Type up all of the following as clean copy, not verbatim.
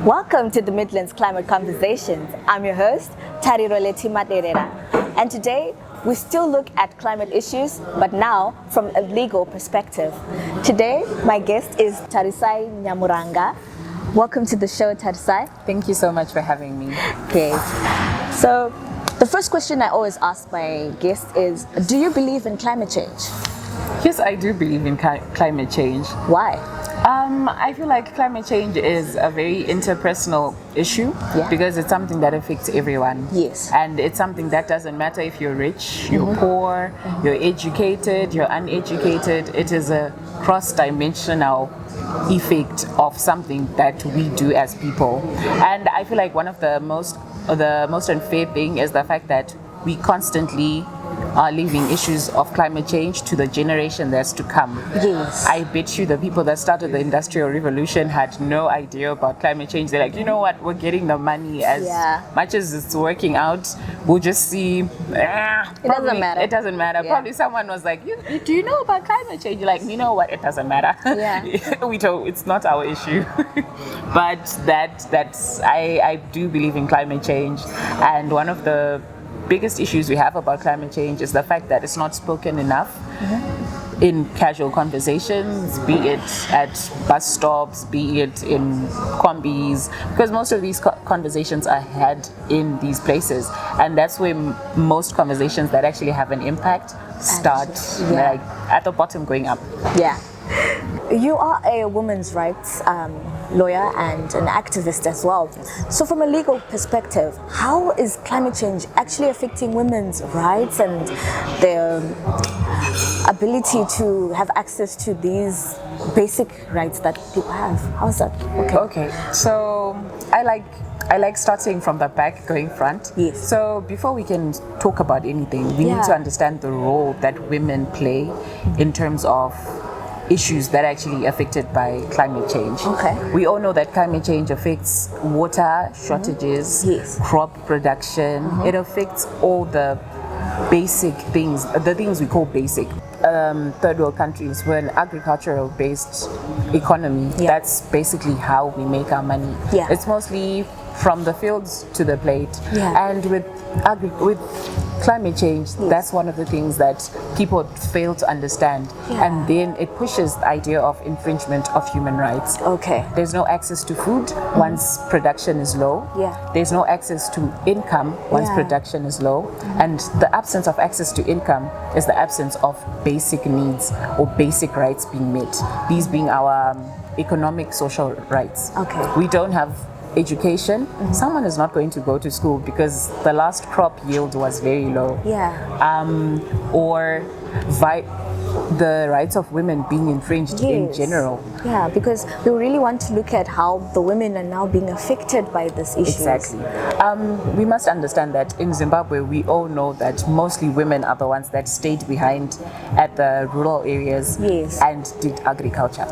Welcome to the Midlands Climate Conversations. I'm your host, Tarisai, and today we still look at climate issues, but now from a legal perspective. Today, my guest is Tarisai Nyamuranga. Welcome to the show, Tarisai. Thank you so much for having me. Great. So, the first question I always ask my guests is, do you believe in climate change? Yes, I do believe in climate change. Why? I feel like climate change is a very interpersonal issue because it's something that affects everyone. Yes. And it's something that doesn't matter if you're rich, you're poor, you're educated, you're uneducated. It is a cross-dimensional effect of something that we do as people. And I feel like one of the most unfair thing is the fact that we constantly are leaving issues of climate change to the generation that's to come. Yes. I bet you the people that started the Industrial Revolution had no idea about climate change. They're like, you know what, we're getting the money as much as it's working out, we'll just see. It doesn't matter. It doesn't matter. Yeah. Probably someone was like, do you know about climate change? You're like, you know what, it doesn't matter. Yeah. It's not our issue. But I do believe in climate change, and one of the biggest issues we have about climate change is the fact that it's not spoken enough in casual conversations, be it at bus stops, be it in combis, because most of these conversations are had in these places, and that's where most conversations that actually have an impact start, like at the bottom going up. Yeah. You are a women's rights lawyer and an activist as well. So from a legal perspective, how is climate change actually affecting women's rights and their ability to have access to these basic rights that people have? How's that? Okay. So I like starting from the back, going front. Yes. So before we can talk about anything, we need to understand the role that women play in terms of issues that are actually affected by climate change. Okay. We all know that climate change affects water shortages, crop production. It affects all the basic things, the things we call basic. Third world countries, we're an agricultural based economy. That's basically how we make our money. It's mostly from the fields to the plate. And with climate change, that's one of the things that people fail to understand. And then it pushes the idea of infringement of human rights. There's no access to food once production is low. There's no access to income once production is low. And the absence of access to income is the absence of basic needs or basic rights being met. These being our economic, social rights. We don't have education. Someone is not going to go to school because the last crop yield was very low. Or the rights of women being infringed in general. Because we really want to look at how the women are now being affected by this issue. Exactly. We must understand that in Zimbabwe, we all know that mostly women are the ones that stayed behind at the rural areas and did agriculture.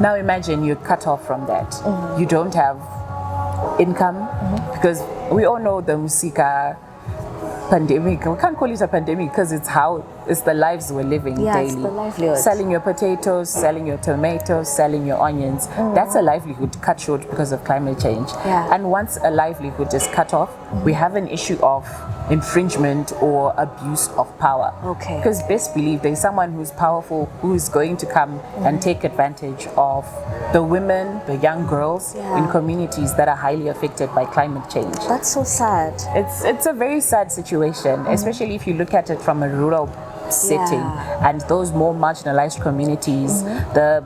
Now imagine you're cut off from that. You don't have income, because we all know the Musika pandemic. We can't call it a pandemic because it's the lives we're living daily. It's the livelihood. Selling your potatoes, selling your tomatoes, selling your onions. That's a livelihood cut short because of climate change. And once a livelihood is cut off, we have an issue of infringement or abuse of power. Because best believe there's someone who's powerful who is going to come and take advantage of the women, the young girls in communities that are highly affected by climate change. That's so sad. It's a very sad situation, especially if you look at it from a rural setting and those more marginalized communities, the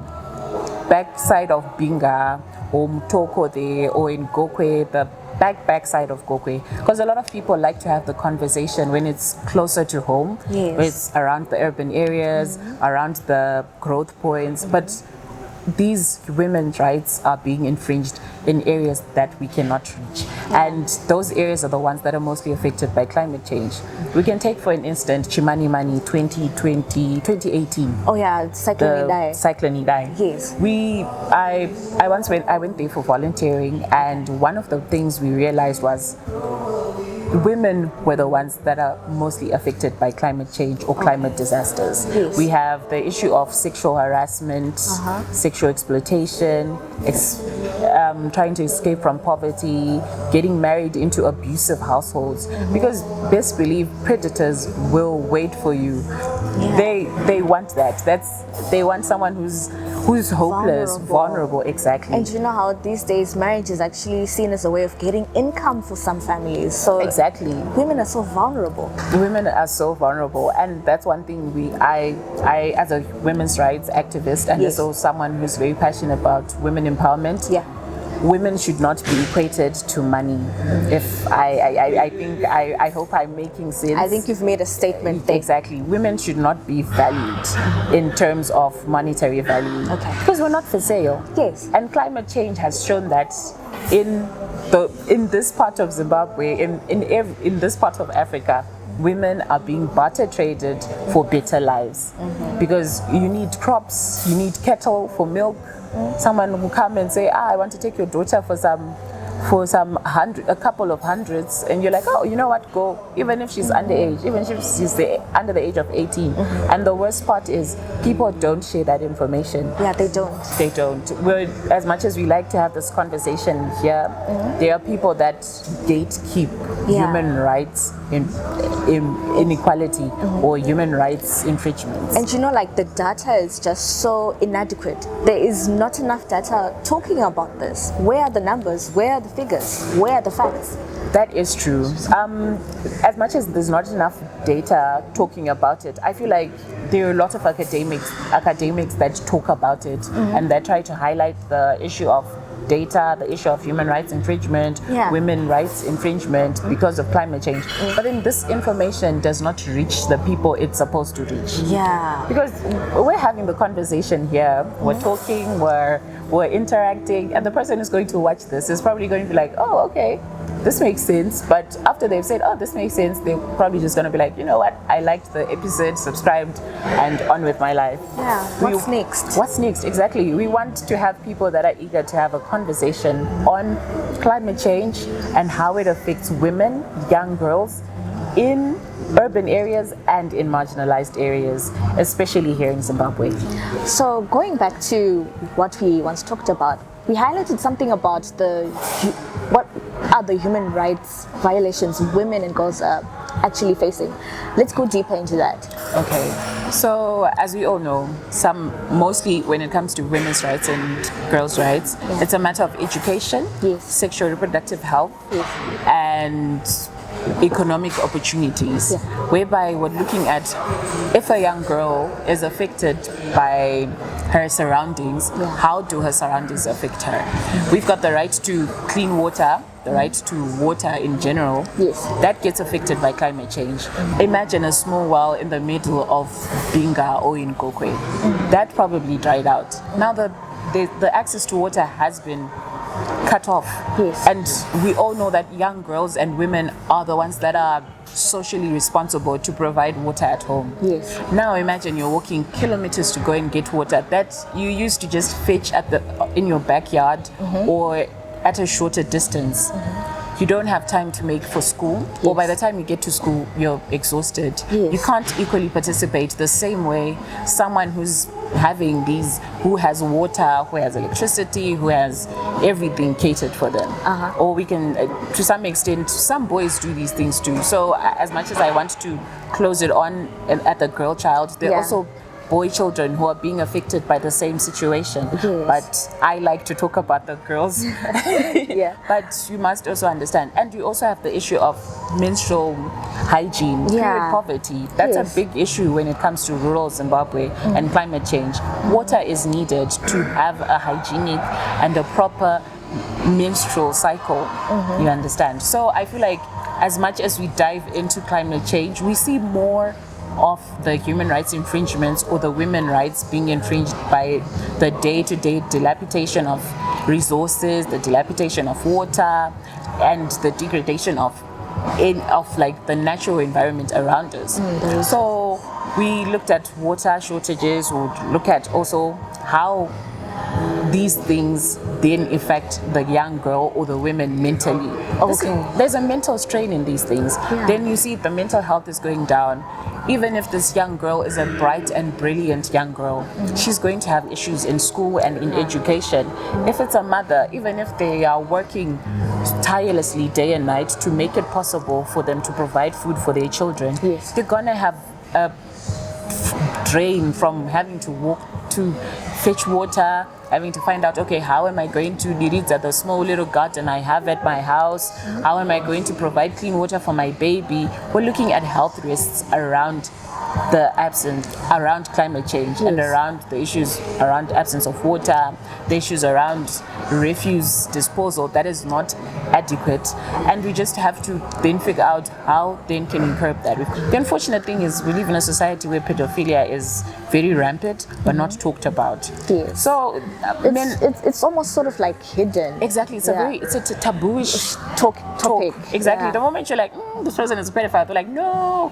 backside of Binga or Mutoko there or in Gokwe, the backside of Gokwe, because a lot of people like to have the conversation when it's closer to home, where it's around the urban areas, around the growth points, but these women's rights are being infringed in areas that we cannot reach. And those areas are the ones that are mostly affected by climate change. We can take, for an instance, Chimani Mani 2018. Cyclone Idai. Cyclone Idai. I went there for volunteering, and one of the things we realized was women were the ones that are mostly affected by climate change or climate disasters. Yes. We have the issue of sexual harassment, sexual exploitation, trying to escape from poverty, getting married into abusive households. Because best believe predators will wait for you. They want that. They want someone who's hopeless, vulnerable, exactly. And you know how these days marriage is actually seen as a way of getting income for some families. So exactly, women are so vulnerable. Women are so vulnerable, and that's one thing I as a women's rights activist and also someone who's very passionate about women empowerment. Women should not be equated to money. If I hope I'm making sense. I think you've made a statement there. Exactly. Women should not be valued in terms of monetary value. Okay. Because we're not for sale. Yes. And climate change has shown that in this part of Zimbabwe, in this part of Africa, women are being barter traded for better lives. Because you need crops, you need cattle for milk. Someone will come and say, I want to take your daughter for a couple of hundreds, and you're like, oh, you know what, go, even if she's underage, even if she's under the age of 18. And the worst part is people don't share that information. They don't. As much as we like to have this conversation here, there are people that gatekeep human rights inequality or human rights infringements. And you know, like, the data is just so inadequate. There is not enough data talking about this. Where are the numbers? Where are the figures? Where are the facts? That is true. As much as there's not enough data talking about it, I feel like there are a lot of academics that talk about it and that try to highlight the issue of data, the issue of human rights infringement, women rights infringement because of climate change. But then this information does not reach the people it's supposed to reach. Because we're having the conversation here, we're talking, we're interacting, and the person who's going to watch this is probably going to be like, oh, okay, this makes sense. But after they've said, oh, this makes sense, they're probably just going to be like, you know what, I liked the episode, subscribed, and on with my life. What's next? What's next? Exactly. We want to have people that are eager to have a conversation on climate change and how it affects women, young girls, in urban areas and in marginalized areas, especially here in Zimbabwe. So going back to what we once talked about, we highlighted something about what are the human rights violations women and girls are actually facing. Let's go deeper into that. Okay, so as we all know, mostly when it comes to women's rights and girls' rights, it's a matter of education, sexual reproductive health, and economic opportunities, whereby we're looking at if a young girl is affected by her surroundings, how do her surroundings affect her? We've got the right to clean water, the right to water in general. That gets affected by climate change. Imagine a small well in the middle of Binga or in Kokwe. That probably dried out. Now the access to water has been cut off. And we all know that young girls and women are the ones that are socially responsible to provide water at home. Now imagine you're walking kilometers to go and get water that you used to just fetch in your backyard or at a shorter distance. You don't have time to make for school, or by the time you get to school, you're exhausted. You can't equally participate the same way someone who has water, who has electricity, who has everything catered for them. Or we can, to some extent, some boys do these things too. So as much as I want to close it on at the girl child, there are also boy children who are being affected by the same situation. But I like to talk about the girls. But you must also understand, and you also have the issue of menstrual hygiene, period poverty. That's a big issue when it comes to rural Zimbabwe and climate change. Water is needed to have a hygienic and a proper menstrual cycle. You understand? So I feel like as much as we dive into climate change, we see more of the human rights infringements or the women rights being infringed by the day-to-day dilapidation of resources, the dilapidation of water, and the degradation of like the natural environment around us. So we looked at water shortages. We look at also how these things then affect the young girl or the women mentally. There's a mental strain in these things. Then you see the mental health is going down. Even if this young girl is a bright and brilliant young girl, she's going to have issues in school and in education. If it's a mother, even if they are working tirelessly day and night to make it possible for them to provide food for their children, they're gonna have a drain from having to walk to fetch water, having to find out, okay, how am I going to Niridza, the small little garden I have at my house? How am I going to provide clean water for my baby? We're looking at health risks around around climate change and around the issues around absence of water, the issues around refuse disposal that is not adequate, and we just have to then figure out how then can we curb that. The unfortunate thing is we live in a society where pedophilia is very rampant but not talked about. So it's almost sort of like hidden. Exactly, it's a tabooish topic. Exactly. The moment you're like, this person is a pedophile, they're like, no,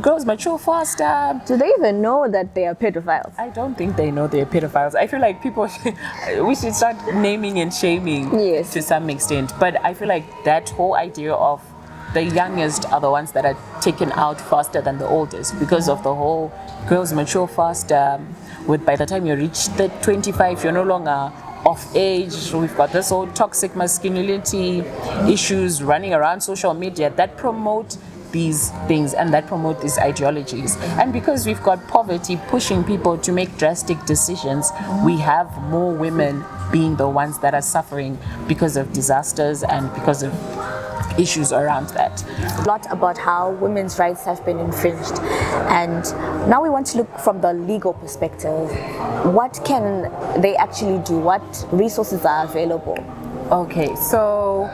girls mature faster. Do they even know that they are pedophiles? I don't think they know they're pedophiles. I feel like we should start naming and shaming to some extent. But I feel like that whole idea of the youngest are the ones that are taken out faster than the oldest because of the whole girls mature faster. By the time you reach the 25, you're no longer of age. We've got this whole toxic masculinity issues running around social media that promote these things and that promote these ideologies. And because we've got poverty pushing people to make drastic decisions, we have more women being the ones that are suffering because of disasters and because of issues around that. A lot about how women's rights have been infringed, and now we want to look from the legal perspective. What can they actually do? What resources are available? Okay, so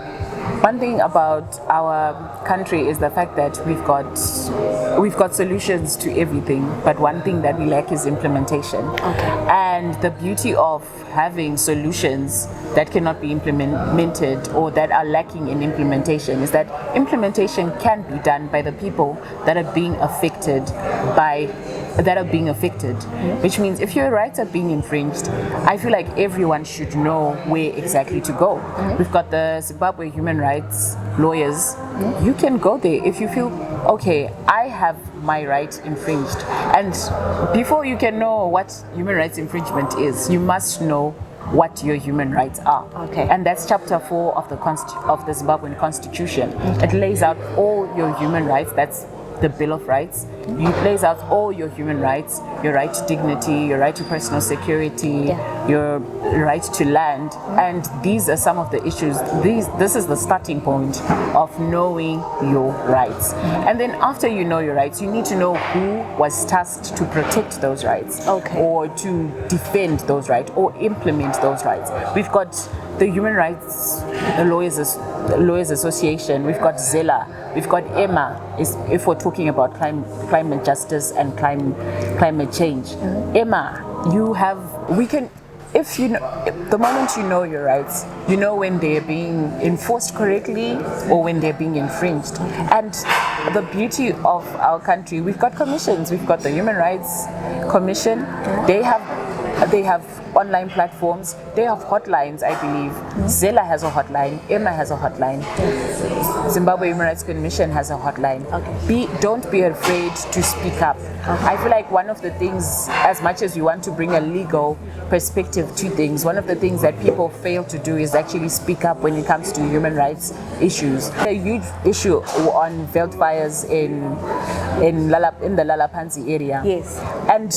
one thing about our country is the fact that we've got solutions to everything, but one thing that we lack is implementation. And the beauty of having solutions that cannot be implemented or that are lacking in implementation is that implementation can be done by the people that are being affected which means if your rights are being infringed, I feel like everyone should know where exactly to go. We've got the Zimbabwe human rights lawyers. You can go there if you feel, okay, I have my right infringed. And before you can know what human rights infringement is, you must know what your human rights are. And that's chapter 4 of the Zimbabwean Constitution. It lays out all your human rights. That's the Bill of Rights. It lays out all your human rights, your right to dignity, your right to personal security, your right to land. And these are some of the issues. This is the starting point of knowing your rights. And then after you know your rights, you need to know who was tasked to protect those rights or to defend those rights or implement those rights. We've got the Human Rights Lawyers Association, we've got ZELA, we've got EMA, if we're talking about climate justice and climate change. EMA, if you know, the moment you know your rights, you know when they're being enforced correctly or when they're being infringed. And the beauty of our country, we've got commissions. We've got the Human Rights Commission. They have online platforms. They have hotlines, I believe. ZELA has a hotline. EMA has a hotline. Zimbabwe Human Rights Commission has a hotline. Don't be afraid to speak up. I feel like one of the things, as much as you want to bring a legal perspective to things, one of the things that people fail to do is actually speak up when it comes to human rights issues. A huge issue on wildfires in the Lalapanzi area. And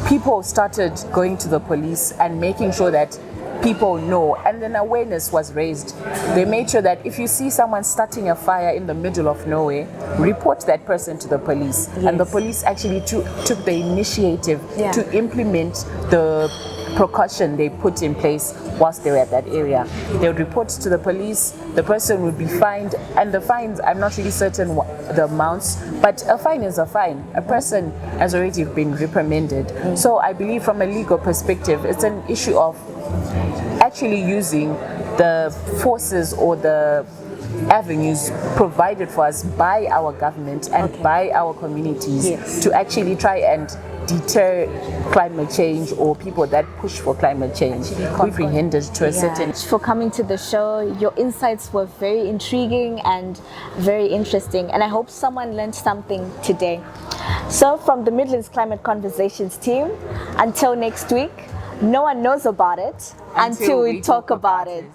people started going to the police and making sure that people know, and then awareness was raised. They made sure that if you see someone starting a fire in the middle of nowhere, report that person to the police. And the police actually took the initiative to implement the precaution they put in place whilst they were at that area. They would report to the police, the person would be fined, and the fines, I'm not really certain the amounts, but a fine is a fine. A person has already been reprimanded. So I believe from a legal perspective, it's an issue of actually using the forces or the avenues provided for us by our government and by our communities to actually try and deter climate change or people that push for climate change. We've been hindered to a certain... For coming to the show, your insights were very intriguing and very interesting, and I hope someone learned something today. So from the Midlands Climate Conversations team, until next week, no one knows about it until we talk about it.